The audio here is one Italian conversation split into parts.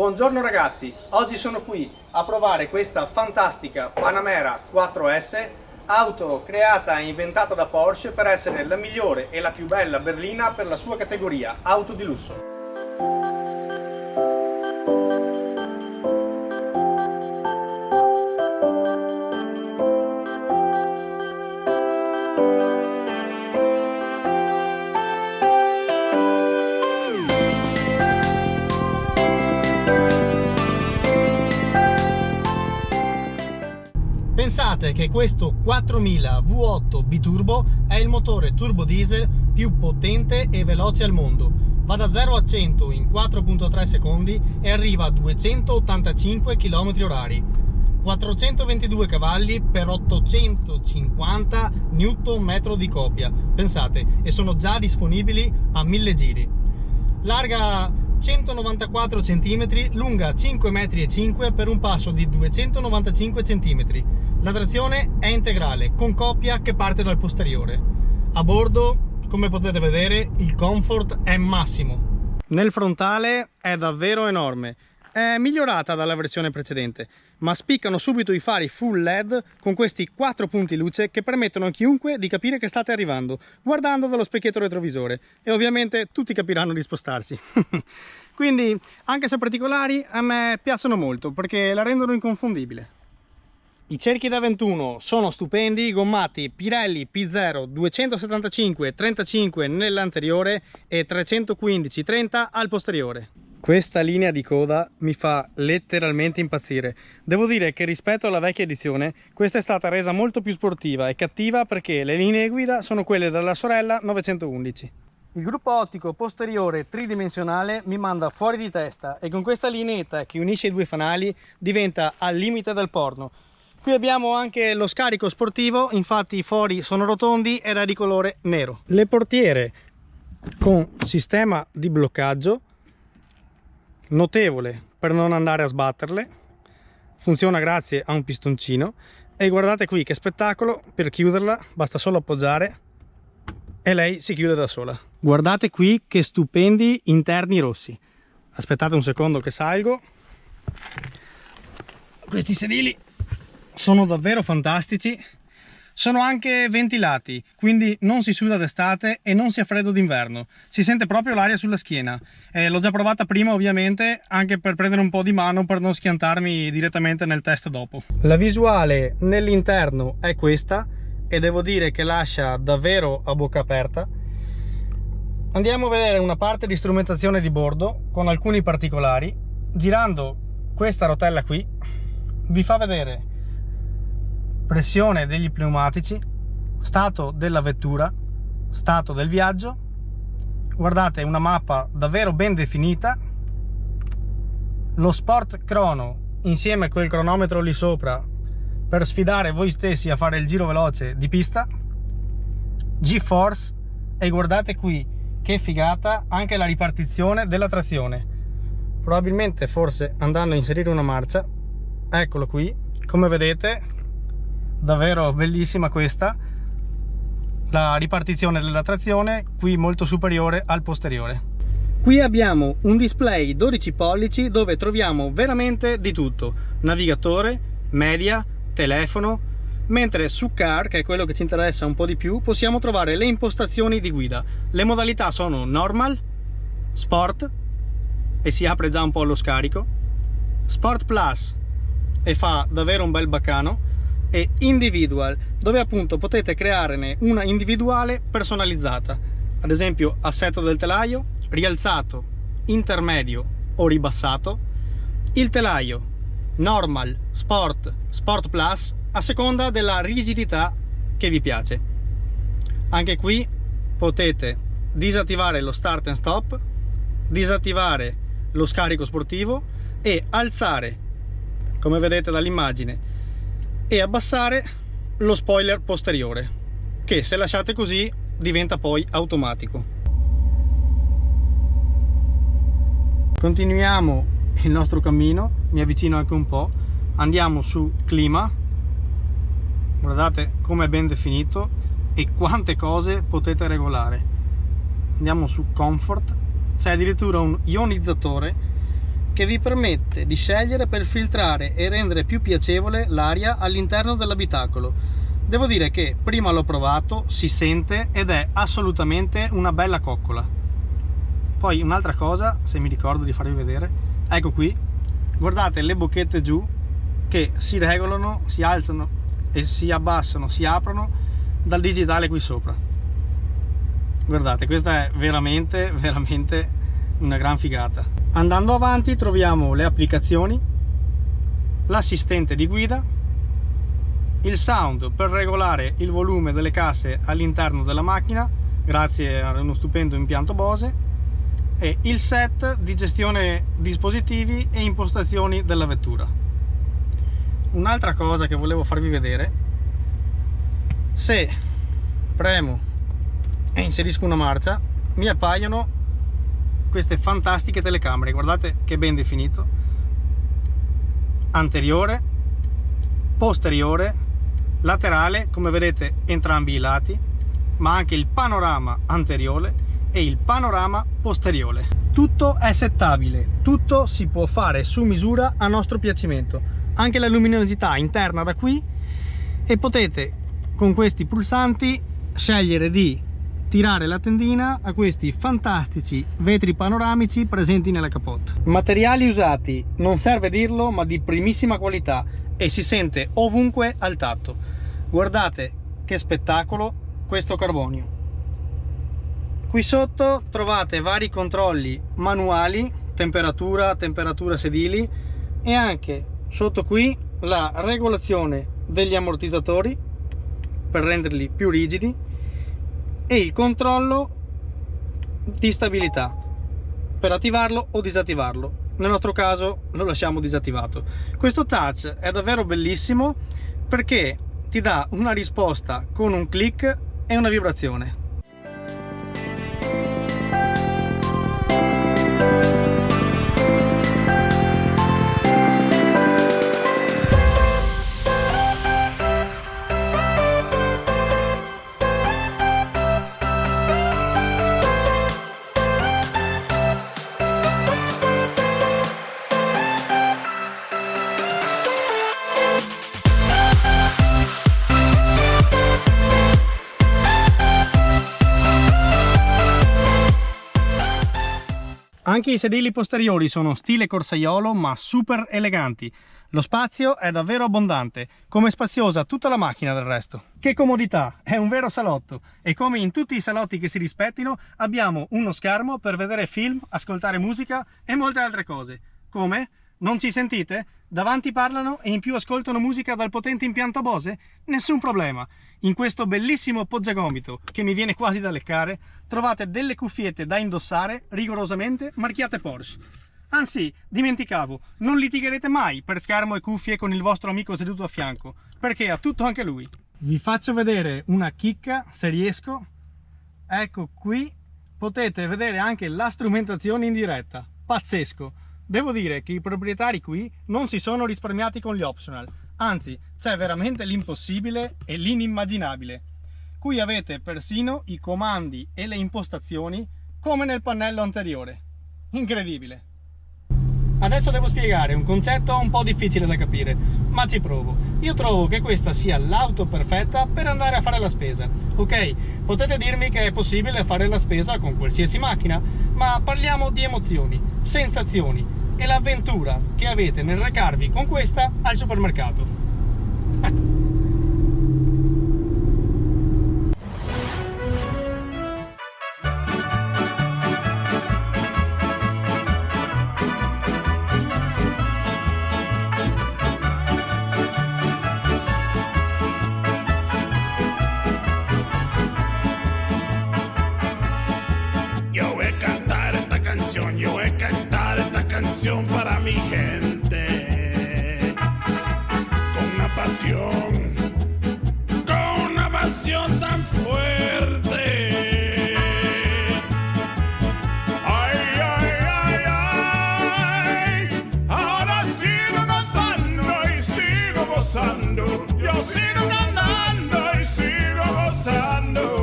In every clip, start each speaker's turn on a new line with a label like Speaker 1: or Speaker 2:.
Speaker 1: Buongiorno ragazzi, oggi sono qui a provare questa fantastica Panamera 4S, auto creata e inventata da Porsche per essere la migliore e la più bella berlina per la sua categoria, auto di lusso.
Speaker 2: Pensate che questo 4000 V8 biturbo è il motore turbo diesel più potente e veloce al mondo. Va da 0 a 100 in 4.3 secondi e arriva a 285 km/h. 422 cavalli per 850 Nm di copia. Pensate, e sono già disponibili a 1000 giri. Larga 194 cm, lunga 5,5 m per un passo di 295 cm. La trazione è integrale, con coppia che parte dal posteriore. A bordo, come potete vedere, il comfort è massimo. Nel frontale è davvero enorme. È migliorata dalla versione precedente, ma spiccano subito i fari full LED con questi 4 punti luce che permettono a chiunque di capire che state arrivando, guardando dallo specchietto retrovisore. E ovviamente tutti capiranno di spostarsi. Quindi, anche se particolari, a me piacciono molto perché la rendono inconfondibile. I cerchi da 21 sono stupendi, gommati Pirelli P0 275/35 nell'anteriore e 315/30 al posteriore. Questa linea di coda mi fa letteralmente impazzire. Devo dire che rispetto alla vecchia edizione, questa è stata resa molto più sportiva e cattiva perché le linee guida sono quelle della sorella 911. Il gruppo ottico posteriore tridimensionale mi manda fuori di testa e con questa lineetta che unisce i due fanali diventa al limite del porno. Qui abbiamo anche lo scarico sportivo, infatti i fori sono rotondi ed è di colore nero. Le portiere con sistema di bloccaggio notevole per non andare a sbatterle, funziona grazie a un pistoncino e guardate qui che spettacolo, per chiuderla basta solo appoggiare e lei si chiude da sola. Guardate qui che stupendi interni rossi. Aspettate un secondo che salgo. Questi sedili sono davvero fantastici, sono anche ventilati, quindi non si suda d'estate e non si ha freddo d'inverno, si sente proprio l'aria sulla schiena. L'ho già provata prima ovviamente, anche per prendere un po' di mano per non schiantarmi direttamente nel test dopo. La visuale nell'interno è questa e devo dire che lascia davvero a bocca aperta. Andiamo a vedere una parte di strumentazione di bordo con alcuni particolari. Girando questa rotella qui vi fa vedere pressione degli pneumatici, stato della vettura, stato del viaggio. Guardate, una mappa davvero ben definita, lo Sport Chrono insieme a quel cronometro lì sopra per sfidare voi stessi a fare il giro veloce di pista, G-Force, e guardate qui che figata anche la ripartizione della trazione. Probabilmente forse andando a inserire una marcia, eccolo qui, come vedete davvero bellissima questa, la ripartizione della trazione qui molto superiore al posteriore. Qui abbiamo un display 12 pollici dove troviamo veramente di tutto: navigatore, media, telefono, mentre su Car, che è quello che ci interessa un po' di più, possiamo trovare le impostazioni di guida. Le modalità sono Normal, Sport, e si apre già un po' allo scarico, Sport Plus, e fa davvero un bel baccano, e Individual, dove appunto potete crearne una individuale personalizzata, ad esempio assetto del telaio, rialzato, intermedio o ribassato, il telaio, Normal, Sport, Sport Plus, a seconda della rigidità che vi piace. Anche qui potete disattivare lo start and stop, disattivare lo scarico sportivo e alzare, come vedete dall'immagine, e abbassare lo spoiler posteriore, che se lasciate così diventa poi automatico. Continuiamo il nostro cammino, mi avvicino anche un po', andiamo su clima, guardate come è ben definito e quante cose potete regolare. Andiamo su comfort, c'è addirittura un ionizzatore che vi permette di scegliere per filtrare e rendere più piacevole l'aria all'interno dell'abitacolo. Devo dire che prima l'ho provato, si sente ed è assolutamente una bella coccola. Poi un'altra cosa, se mi ricordo di farvi vedere, ecco qui, guardate le bocchette giù che si regolano, si alzano e si abbassano, si aprono dal digitale qui sopra. Guardate, questa è veramente una gran figata. Andando avanti troviamo le applicazioni, l'assistente di guida, il sound per regolare il volume delle casse all'interno della macchina grazie a uno stupendo impianto Bose, e il set di gestione dispositivi e impostazioni della vettura. Un'altra cosa che volevo farvi vedere, se premo e inserisco una marcia mi appaiono queste fantastiche telecamere. Guardate che ben definito, anteriore, posteriore, laterale, come vedete entrambi i lati, ma anche il panorama anteriore e il panorama posteriore. Tutto è settabile, tutto si può fare su misura a nostro piacimento, anche la luminosità interna da qui, e potete con questi pulsanti scegliere di tirare la tendina a questi fantastici vetri panoramici presenti nella capote. Materiali usati, non serve dirlo, ma di primissima qualità, e si sente ovunque al tatto. Guardate che spettacolo questo carbonio. Qui sotto trovate vari controlli manuali, temperatura sedili, e anche sotto qui la regolazione degli ammortizzatori per renderli più rigidi e il controllo di stabilità per attivarlo o disattivarlo. Nel nostro caso lo lasciamo disattivato. Questo touch è davvero bellissimo perché ti dà una risposta con un click e una vibrazione. Anche i sedili posteriori sono stile corsaiolo ma super eleganti. Lo spazio è davvero abbondante, come spaziosa tutta la macchina del resto. Che comodità, è un vero salotto, e come in tutti i salotti che si rispettino abbiamo uno schermo per vedere film, ascoltare musica e molte altre cose. Come? Non ci sentite? Davanti parlano e in più ascoltano musica dal potente impianto Bose? Nessun problema. In questo bellissimo poggiagomito, che mi viene quasi da leccare, trovate delle cuffiette da indossare rigorosamente marchiate Porsche. Anzi, dimenticavo, non litigherete mai per schermo e cuffie con il vostro amico seduto a fianco, perché ha tutto anche lui. Vi faccio vedere una chicca, se riesco. Ecco qui, potete vedere anche la strumentazione in diretta. Pazzesco! Devo dire che i proprietari qui non si sono risparmiati con gli optional, anzi c'è veramente l'impossibile e l'inimmaginabile. Qui avete persino i comandi e le impostazioni come nel pannello anteriore. Incredibile! Adesso devo spiegare un concetto un po' difficile da capire, ma ci provo. Io trovo che questa sia l'auto perfetta per andare a fare la spesa. Ok, potete dirmi che è possibile fare la spesa con qualsiasi macchina, ma parliamo di emozioni, sensazioni e l'avventura che avete nel recarvi con questa al supermercato.
Speaker 3: Para mi gente, con una pasión tan fuerte. Ay, ay, ay, ay, ahora sigo cantando y sigo gozando, yo sigo cantando y sigo gozando.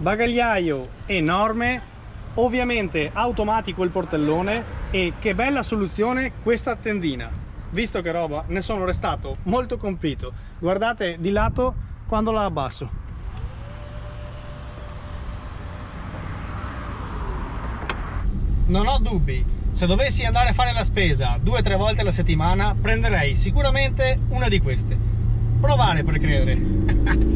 Speaker 1: bagagliaio enorme, ovviamente automatico il portellone e che bella soluzione questa tendina. Visto che roba, ne sono restato molto colpito. Guardate di lato quando la abbasso. Non ho dubbi, se dovessi andare a fare la spesa 2 o 3 volte alla settimana prenderei sicuramente una di queste. Provare per credere.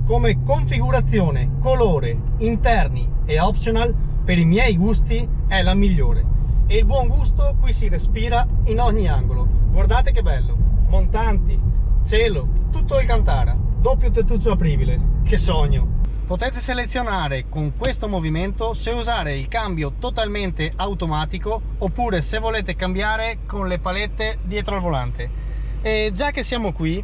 Speaker 1: Come configurazione, colore, interni e optional, per i miei gusti è la migliore. E il buon gusto qui si respira in ogni angolo. Guardate che bello, montanti, cielo, tutto Alcantara, doppio tettuccio apribile, che sogno! Potete selezionare con questo movimento se usare il cambio totalmente automatico oppure se volete cambiare con le palette dietro al volante. E già che siamo qui,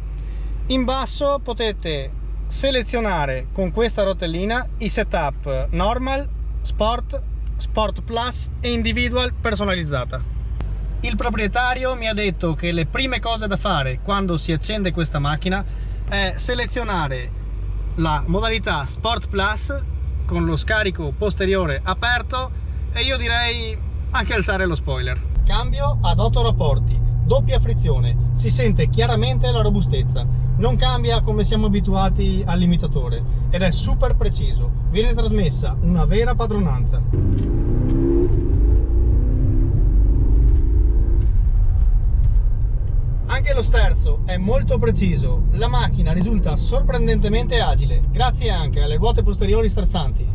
Speaker 1: in basso potete selezionare con questa rotellina i setup normal, sport, sport plus e individual personalizzata. Il proprietario mi ha detto che le prime cose da fare quando si accende questa macchina è selezionare la modalità sport plus con lo scarico posteriore aperto e io direi anche alzare lo spoiler. Cambio ad 8 rapporti, doppia frizione, si sente chiaramente la robustezza. Non cambia come siamo abituati all'imitatore ed è super preciso, viene trasmessa una vera padronanza. Anche lo sterzo è molto preciso, la macchina risulta sorprendentemente agile, grazie anche alle ruote posteriori sterzanti.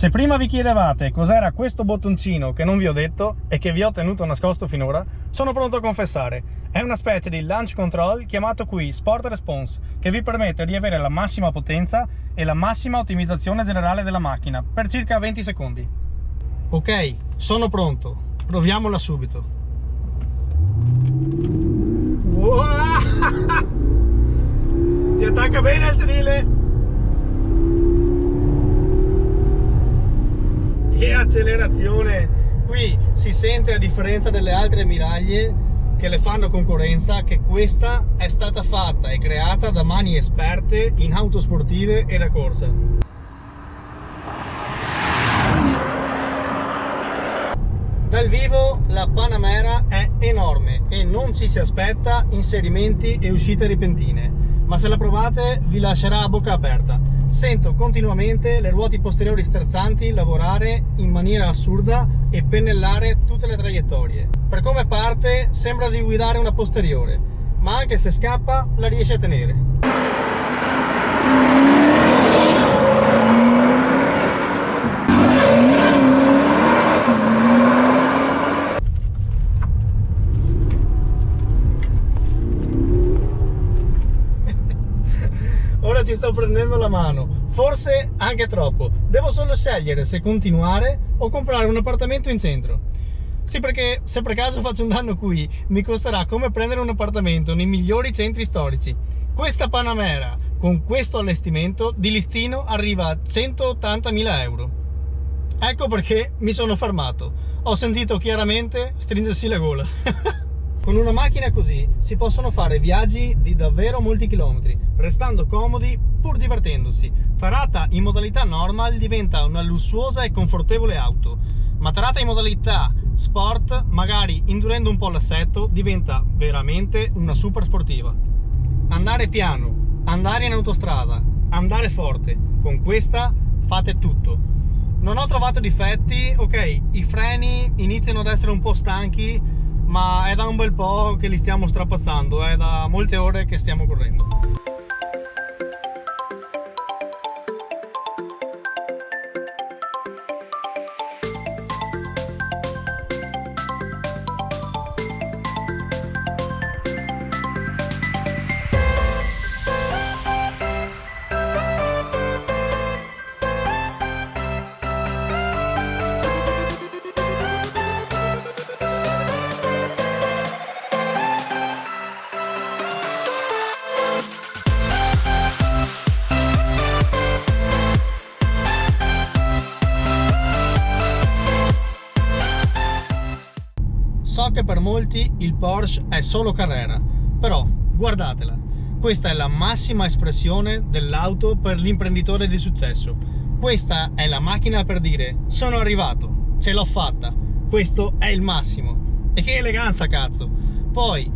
Speaker 1: Se prima vi chiedevate cos'era questo bottoncino che non vi ho detto e che vi ho tenuto nascosto finora, sono pronto a confessare. È una specie di launch control chiamato qui Sport Response, che vi permette di avere la massima potenza e la massima ottimizzazione generale della macchina per circa 20 secondi. Ok, sono pronto. Proviamola subito. Wow! Ti attacca bene il sedile? Che accelerazione! Qui si sente, a differenza delle altre ammiraglie che le fanno concorrenza, che questa è stata fatta e creata da mani esperte in auto sportive e da corsa. Dal vivo la Panamera è enorme e non ci si aspetta inserimenti e uscite repentine, ma se la provate vi lascerà a bocca aperta. Sento continuamente le ruote posteriori sterzanti lavorare in maniera assurda e pennellare tutte le traiettorie. Per come parte sembra di guidare una posteriore, ma anche se scappa la riesce a tenere. Ora ci sto prendendo la mano, forse anche troppo. Devo solo scegliere se continuare o comprare un appartamento in centro. Sì, perché se per caso faccio un danno qui, mi costerà come prendere un appartamento nei migliori centri storici. Questa Panamera, con questo allestimento, di listino arriva a 180.000 euro. Ecco perché mi sono fermato. Ho sentito chiaramente stringersi la gola. Con una macchina così si possono fare viaggi di davvero molti chilometri, restando comodi pur divertendosi. Tarata in modalità normal diventa una lussuosa e confortevole auto, ma tarata in modalità sport, magari indurendo un po' l'assetto, diventa veramente una super sportiva. Andare piano, andare in autostrada, andare forte, con questa fate tutto. Non ho trovato difetti, ok, i freni iniziano ad essere un po' stanchi, ma è da un bel po' che li stiamo strapazzando, è da molte ore che stiamo correndo.
Speaker 2: che per molti il Porsche è solo carrera, però guardatela, questa è la massima espressione dell'auto per l'imprenditore di successo. Questa è la macchina per dire: sono arrivato, ce l'ho fatta, questo è il massimo. E che eleganza, cazzo! Poi,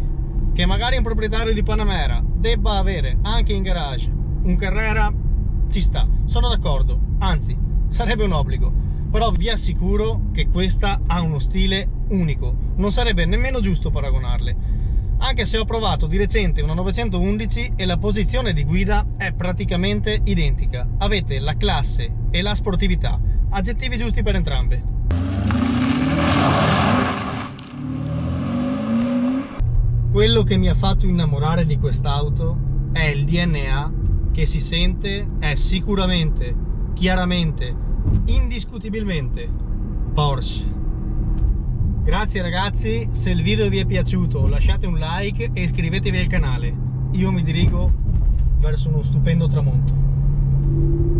Speaker 2: che magari un proprietario di Panamera debba avere anche in garage un Carrera, ci sta, sono d'accordo, anzi, sarebbe un obbligo. Però vi assicuro che questa ha uno stile unico, non sarebbe nemmeno giusto paragonarle. Anche se ho provato di recente una 911 e la posizione di guida è praticamente identica. Avete la classe e la sportività, aggettivi giusti per entrambe. Quello che mi ha fatto innamorare di quest'auto è il DNA che si sente, è sicuramente, chiaramente, indiscutibilmente Porsche. Grazie ragazzi, se il video vi è piaciuto lasciate un like e iscrivetevi al canale. Io mi dirigo verso uno stupendo tramonto.